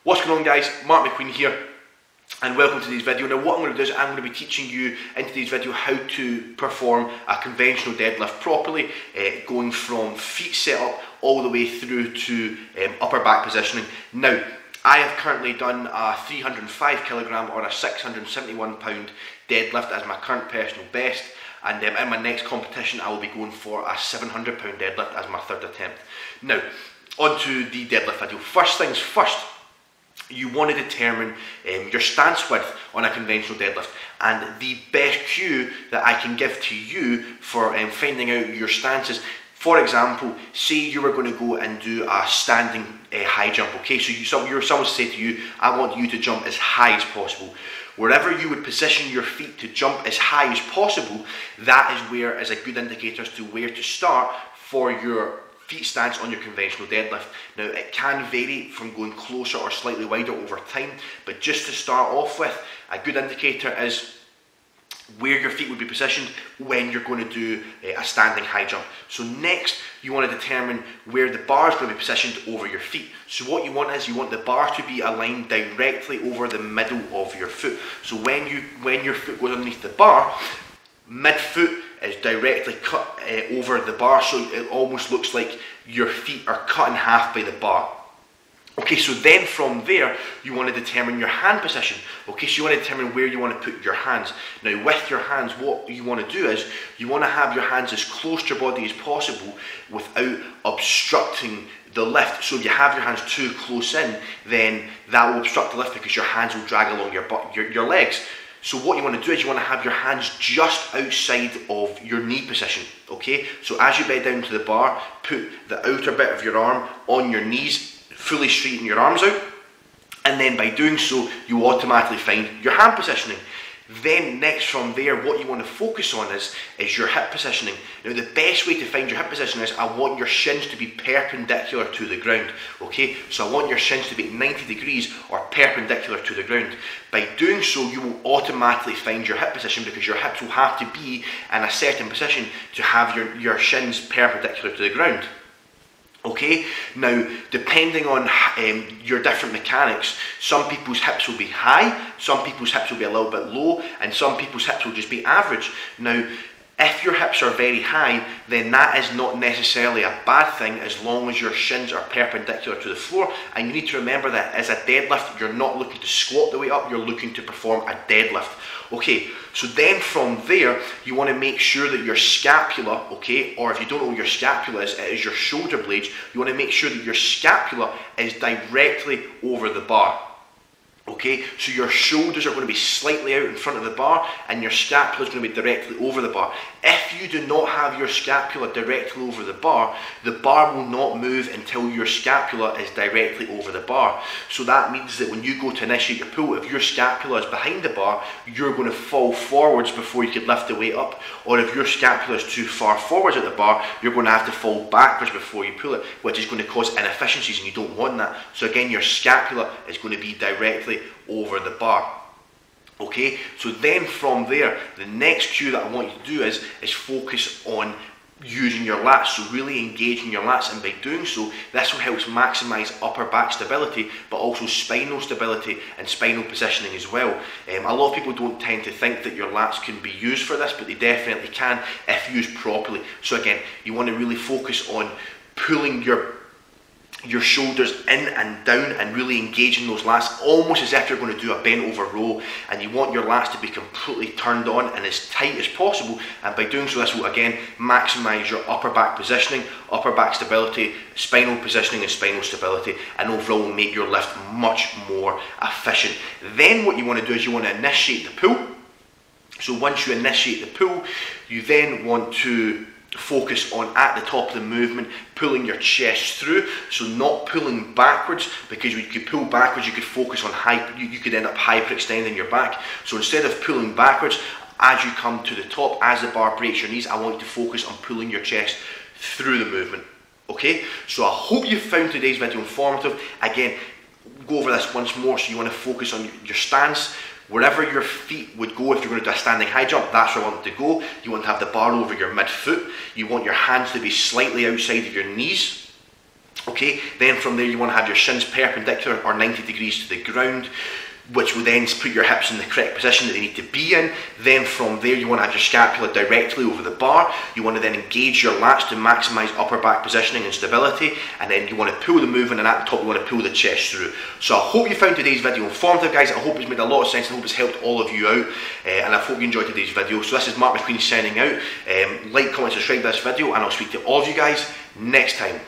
What's going on, guys? Mark Macqueen here, and welcome to today's video. Now what I'm going to do is I'm going to be teaching you in today's video how to perform a conventional deadlift properly, going from feet set up all the way through to upper back positioning. Now, I have currently done a 305 kilogram or a 671 pound deadlift as my current personal best, and in my next competition I will be going for a 700 pound deadlift as my third attempt. Now, on to the deadlift video. First things first, you want to determine your stance width on a conventional deadlift, and the best cue that I can give to you for finding out your stances. For example, say you were going to go and do a standing high jump, okay? So someone say to you, I want you to jump as high as possible. Wherever you would position your feet to jump as high as possible, that is a good indicator as to where to start for your feet stance on your conventional deadlift. Now, it can vary from going closer or slightly wider over time, but just to start off with, a good indicator is where your feet would be positioned when you're going to do a standing high jump. So next, you want to determine where the bar is going to be positioned over your feet. So what you want is you want the bar to be aligned directly over the middle of your foot. So when your foot goes underneath the bar, mid-foot is directly cut over the bar, so it almost looks like your feet are cut in half by the bar. Okay, so then from there, you want to determine your hand position. Okay, so you want to determine where you want to put your hands. Now, with your hands, what you want to do is, you want to have your hands as close to your body as possible without obstructing the lift. So if you have your hands too close in, then that will obstruct the lift because your hands will drag along your legs. So what you want to do is you want to have your hands just outside of your knee position, okay? So as you bend down to the bar, put the outer bit of your arm on your knees, fully straighten your arms out, and then by doing so, you automatically find your hand positioning. Then next from there, what you want to focus on is your hip positioning. Now, the best way to find your hip position is I want your shins to be perpendicular to the ground, okay? So I want your shins to be 90 degrees or perpendicular to the ground. By doing so, you will automatically find your hip position because your hips will have to be in a certain position to have your shins perpendicular to the ground. Okay, now depending on your different mechanics, some people's hips will be high, some people's hips will be a little bit low, and some people's hips will just be average. Now, if your hips are very high, then that is not necessarily a bad thing as long as your shins are perpendicular to the floor. And you need to remember that as a deadlift, you're not looking to squat the way up, you're looking to perform a deadlift. Okay, so then from there, you want to make sure that your scapula, okay, or if you don't know what your scapula is, it is your shoulder blades. You want to make sure that your scapula is directly over the bar. Okay, so your shoulders are going to be slightly out in front of the bar and your scapula is going to be directly over the bar. If you do not have your scapula directly over the bar will not move until your scapula is directly over the bar. So that means that when you go to initiate your pull, if your scapula is behind the bar, you're going to fall forwards before you could lift the weight up. Or if your scapula is too far forwards at the bar, you're going to have to fall backwards before you pull it, which is going to cause inefficiencies and you don't want that. So again, your scapula is going to be directly over the bar. Okay, so then from there, the next cue that I want you to do is focus on using your lats, so really engaging your lats, and by doing so, this will help maximise upper back stability, but also spinal stability and spinal positioning as well. A lot of people don't tend to think that your lats can be used for this, but they definitely can if used properly. So again, you want to really focus on pulling your shoulders in and down and really engaging those lats, almost as if you're going to do a bent over row, and you want your lats to be completely turned on and as tight as possible. And by doing so, this will again maximise your upper back positioning, upper back stability, spinal positioning and spinal stability, and overall make your lift much more efficient. Then what you want to do is you want to initiate the pull. So once you initiate the pull, you then want to focus on, at the top of the movement, pulling your chest through, so not pulling backwards, because you could pull backwards, you could focus on you could end up hyperextending your back. So instead of pulling backwards, as you come to the top, as the bar breaks your knees, I want you to focus on pulling your chest through the movement. Okay, so I hope you found today's video informative. Again, go over this once more. So you want to focus on your stance. Wherever your feet would go if you're going to do a standing high jump, that's where I want them to go. You want to have the bar over your mid-foot. You want your hands to be slightly outside of your knees. Okay, then from there you want to have your shins perpendicular or 90 degrees to the ground, which will then put your hips in the correct position that they need to be in. Then from there you want to have your scapula directly over the bar. You want to then engage your lats to maximise upper back positioning and stability, and then you want to pull the movement, and at the top you want to pull the chest through. So I hope you found today's video informative, guys. I hope it's made a lot of sense. I hope it's helped all of you out, and I hope you enjoyed today's video. So this is Macqueen signing out. Like, comment, subscribe to this video, and I'll speak to all of you guys next time.